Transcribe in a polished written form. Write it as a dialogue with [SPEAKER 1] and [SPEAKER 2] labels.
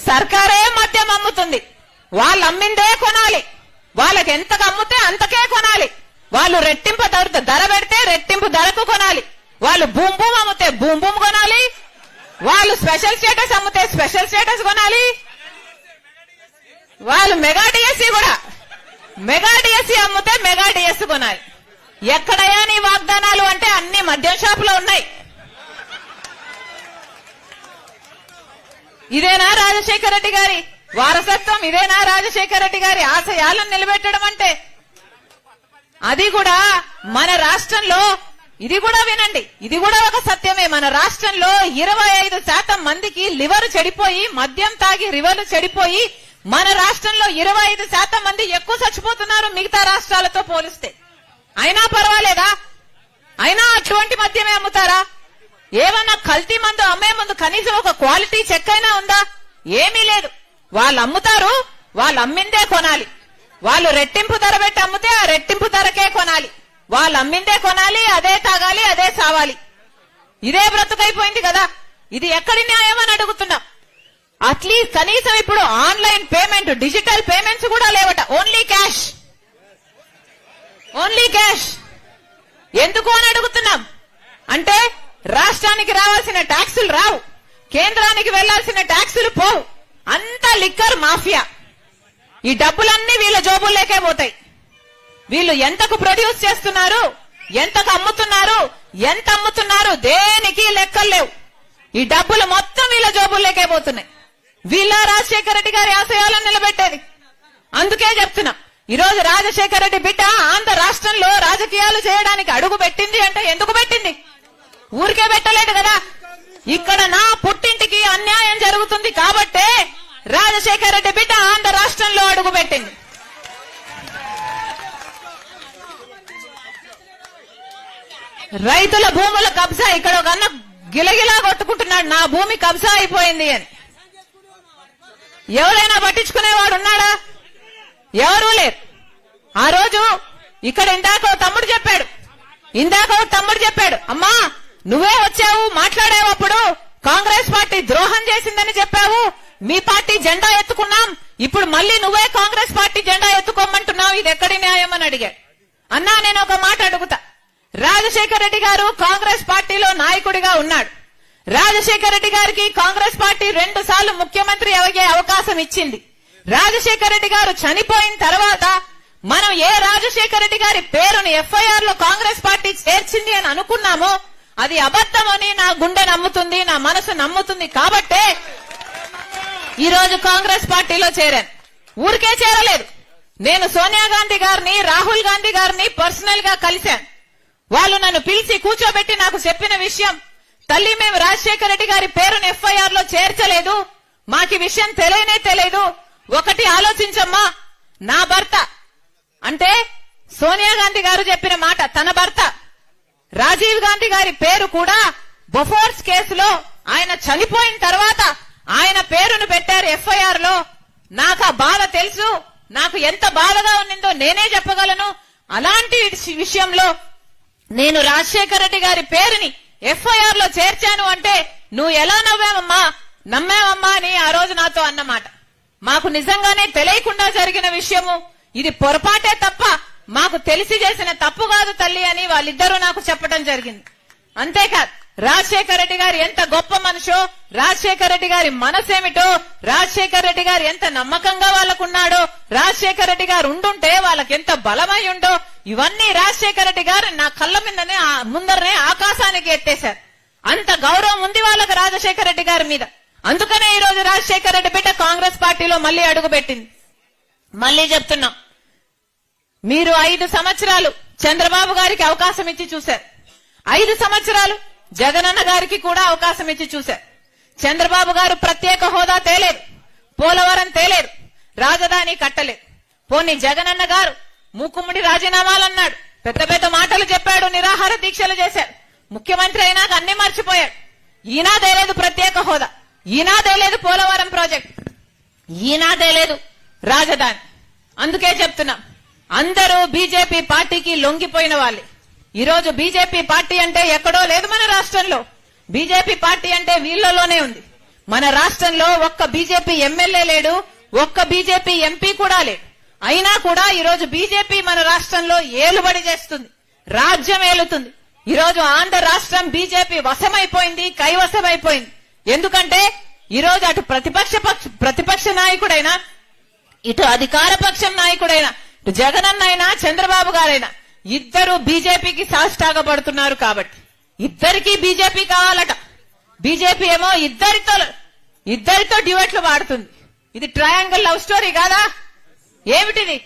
[SPEAKER 1] సర్కారే మద్యం అమ్ముతుంది. వాళ్ళు అమ్మిందే కొనాలి. వాళ్ళకి ఎంతకు అమ్ముతే అంతకే కొనాలి. వాళ్ళు రెట్టింపు ధర పెడితే రెట్టింపు ధరకు కొనాలి. వాళ్ళు బూమ్ బూమ్ అమ్మితే బూమ్ బూమ్ కొనాలి. వాళ్ళు స్పెషల్ స్టేటస్ అమ్మితే స్పెషల్ స్టేటస్ కొనాలి. వాళ్ళు మెగా డిఎస్సి కూడా మెగా డిఎస్సి అమ్మితే మెగా డిఎస్సి కొనాలి. ఎక్కడయ్యా నీ వాగ్దానాలు అంటే అన్ని మద్యం షాపులో ఉన్నాయి. ఇదేనా రాజశేఖర రెడ్డి గారి వారసత్వం? ఇదేనా రాజశేఖర రెడ్డి గారి ఆశయాలను నిలబెట్టడం అంటే? అది కూడా మన రాష్ట్రంలో, ఇది కూడా వినండి, ఇది కూడా ఒక సత్యమే. మన రాష్ట్రంలో 25% మందికి లివర్ చెడిపోయి, మద్యం తాగి లివర్ చెడిపోయి మన రాష్ట్రంలో 25% మంది ఎక్కువ చచ్చిపోతున్నారు మిగతా రాష్ట్రాలతో పోలిస్తే. అయినా పర్వాలేదా? అయినా అటువంటి మద్యమే అమ్ముతారా? ఏమన్నా కల్తీ మందు అమ్మే ముందు కనీసం ఒక క్వాలిటీ చెక్ అయినా ఉందా? ఏమీ లేదు. వాళ్ళు అమ్ముతారు, వాళ్ళు అమ్మిందే కొనాలి. వాళ్ళు రెట్టింపు ధర పెట్టి అమ్మితే ఆ రెట్టింపు ధరకే కొనాలి. వాళ్ళు అమ్మిందే కొనాలి, అదే తాగాలి, అదే సావాలి. ఇదే బ్రతుకైపోయింది కదా. ఇది ఎక్కడి న్యాయం అని అడుగుతున్నాం. అట్లీస్ట్ కనీసం ఇప్పుడు ఆన్లైన్ పేమెంట్, డిజిటల్ పేమెంట్స్ కూడా లేవట. Only cash, only cash. ఎందుకు అని అడుగుతున్నాం. అంటే రాష్ట్రానికి రావాల్సిన ట్యాక్సులు రావు, కేంద్రానికి వెళ్లాల్సిన ట్యాక్సులు పోవు. అంతా లిక్కర్ మాఫియా. ఈ డబ్బులన్నీ వీళ్ళ జోబుల్లోకే పోతాయి. వీళ్ళు ఎంతకు ప్రొడ్యూస్ చేస్తున్నారు, ఎంతకు అమ్ముతున్నారు, ఎంత అమ్ముతున్నారు, దేనికి లెక్కలు లేవు. ఈ డబ్బులు మొత్తం వీళ్ళ జోబుల్లోకే పోతున్నాయి. వీళ్ళ రాజశేఖర రెడ్డి గారి ఆశయాలను నిలబెట్టేది. అందుకే చెప్తున్నా, ఈ రోజు రాజశేఖర రెడ్డి బిడ్డ ఆంధ్ర రాష్ట్రంలో రాజకీయాలు చేయడానికి అడుగు పెట్టింది అంటే ఎందుకు పెట్టింది? ఊరికే పెట్టలేదు కదా. ఇక్కడ నా పుట్టింటికి అన్యాయం జరుగుతుంది కాబట్టే రాజశేఖర రెడ్డి బిడ్డ ఆంధ్ర రాష్ట్రంలో అడుగు పెట్టింది. రైతుల భూముల కబ్జా, ఇక్కడ ఒక అన్న గిలగిలా కొట్టుకుంటున్నాడు, నా భూమి కబ్జా అయిపోయింది అని. ఎవరైనా పట్టించుకునేవాడు ఉన్నాడా? ఎవరూ లేరు. ఆ రోజు ఇక్కడ ఇందాక తమ్ముడు చెప్పాడు, అమ్మా నువ్వే వచ్చావు మాట్లాడావు, అప్పుడు కాంగ్రెస్ పార్టీ ద్రోహం చేసిందని చెప్పావు, మీ పార్టీ జెండా ఎత్తుకున్నాం, ఇప్పుడు మళ్ళీ నువ్వే కాంగ్రెస్ పార్టీ జెండా ఎత్తుకోమంటున్నావు, ఇది ఎక్కడి న్యాయం అని అడిగాడు. అన్నా నేను ఒక మాట అడుగుతా. రాజశేఖర రెడ్డి గారు కాంగ్రెస్ పార్టీలో నాయకుడిగా ఉన్నాడు. రాజశేఖర రెడ్డి గారికి కాంగ్రెస్ పార్టీ 2 సార్లు ముఖ్యమంత్రి అయ్యే అవకాశం ఇచ్చింది. రాజశేఖర రెడ్డి గారు చనిపోయిన తర్వాత మనం ఏ రాజశేఖర రెడ్డి గారి పేరుని ఎఫ్ఐఆర్ లో కాంగ్రెస్ పార్టీ చేర్చింది అని అనుకున్నామో అది అబద్ధమని నా గుండె నమ్ముతుంది, నా మనసు నమ్ముతుంది. కాబట్టే ఈ రోజు కాంగ్రెస్ పార్టీలో చేరాను. ఊరికే చేరలేదు. నేను సోనియా గాంధీ గారిని, రాహుల్ గాంధీ గారిని పర్సనల్ గా కలిశాను. వాళ్ళు నన్ను పిలిచి కూర్చోబెట్టి నాకు చెప్పిన విషయం, తల్లి మేము రాజశేఖర రెడ్డి గారి పేరును ఎఫ్ఐఆర్ లో చేర్చలేదు, మాకు ఈ విషయం తెలియదు. ఒకటి ఆలోచించమ్మా, నా భర్త అంటే సోనియా గాంధీ గారు చెప్పిన మాట, తన భర్త రాజీవ్ గాంధీ గారి పేరు కూడా బొఫోర్స్ కేసులో ఆయన చనిపోయిన తర్వాత ఆయన పేరును పెట్టారు ఎఫ్ఐఆర్ లో. నాకు ఆ బాధ తెలుసు, నాకు ఎంత బాధగా ఉన్నిందో నేనే చెప్పగలను. అలాంటి విషయంలో నేను రాజశేఖర రెడ్డి గారి పేరుని ఎఫ్ఐఆర్ లో చేర్చాను అంటే నువ్వు ఎలా నమ్మావమ్మా అని ఆ రోజు నాతో అన్నమాట. మాకు నిజంగానే తెలియకుండా జరిగిన విషయము, ఇది పొరపాటే తప్ప మాకు తెలిసి చేసిన తప్పు కాదు తల్లి అని వాళ్ళిద్దరూ నాకు చెప్పడం జరిగింది. అంతేకాదు రాజశేఖర రెడ్డి గారు ఎంత గొప్ప మనిషో, రాజశేఖర రెడ్డి గారి మనసేమిటో, రాజశేఖర రెడ్డి గారు ఎంత నమ్మకంగా వాళ్ళకున్నాడో, రాజశేఖర రెడ్డి గారు ఉండుంటే వాళ్ళకి ఎంత బలమై ఉండో, ఇవన్నీ రాజశేఖర రెడ్డి గారు నా కళ్ళ ముందరనే ఆకాశానికి ఎత్తేశారు. అంత గౌరవం ఉంది వాళ్ళకి రాజశేఖర రెడ్డి గారి మీద. అందుకనే ఈ రోజు రాజశేఖర రెడ్డి బిడ్డ కాంగ్రెస్ పార్టీలో మళ్లీ అడుగుపెట్టింది. మళ్లీ చెప్తున్నాం, మీరు 5 సంవత్సరాలు చంద్రబాబు గారికి అవకాశం ఇచ్చి చూశారు, 5 సంవత్సరాలు జగనన్న గారికి కూడా అవకాశం ఇచ్చి చూశారు. చంద్రబాబు గారు ప్రత్యేక హోదా తేలేదు, పోలవరం తేలేదు, రాజధాని కట్టలేదు. పోనీ జగనన్న గారు మూకుమ్మడి రాజీనామాలన్నాడు, పెద్ద పెద్ద మాటలు చెప్పాడు, నిరాహార దీక్షలు చేశాడు. ముఖ్యమంత్రి అయినాక అన్ని మర్చిపోయాడు. ఈనాదే లేదు ప్రత్యేక హోదా, ఈనాదే లేదు పోలవరం ప్రాజెక్ట్, ఈనాదే లేదు రాజధాని. అందుకే చెప్తున్నాం, అందరూ బీజేపీ పార్టీకి లొంగిపోయిన వాళ్ళే. ఈ రోజు బీజేపీ పార్టీ అంటే ఎక్కడో లేదు మన రాష్ట్రంలో. బీజేపీ పార్టీ అంటే వీళ్ళలోనే ఉంది. మన రాష్ట్రంలో ఒక్క బీజేపీ ఎమ్మెల్యే లేడు, ఒక్క బీజేపీ ఎంపీ కూడా లేడు. అయినా కూడా ఈరోజు బీజేపీ మన రాష్ట్రంలో ఏలుబడి చేస్తుంది, రాజ్యం ఏలుతుంది. ఈరోజు ఆంధ్ర రాష్ట్రం బీజేపీ వశమైపోయింది, కైవశమైపోయింది. ఎందుకంటే ఈరోజు అటు ప్రతిపక్ష నాయకుడైనా, ఇటు అధికార పక్షం నాయకుడైనా, ఇటు జగనన్న అయినా చంద్రబాబు గారైనా ఇద్దరు బీజేపీకి సాష్టాగపడుతున్నారు. కాబట్టి ఇద్దరికీ బీజేపీ కావాలట. బీజేపీ ఏమో ఇద్దరితో డ్యూయెట్లు పాడుతుంది. ఇది ట్రయాంగిల్ లవ్ స్టోరీ కాదా? ఏమిటిది?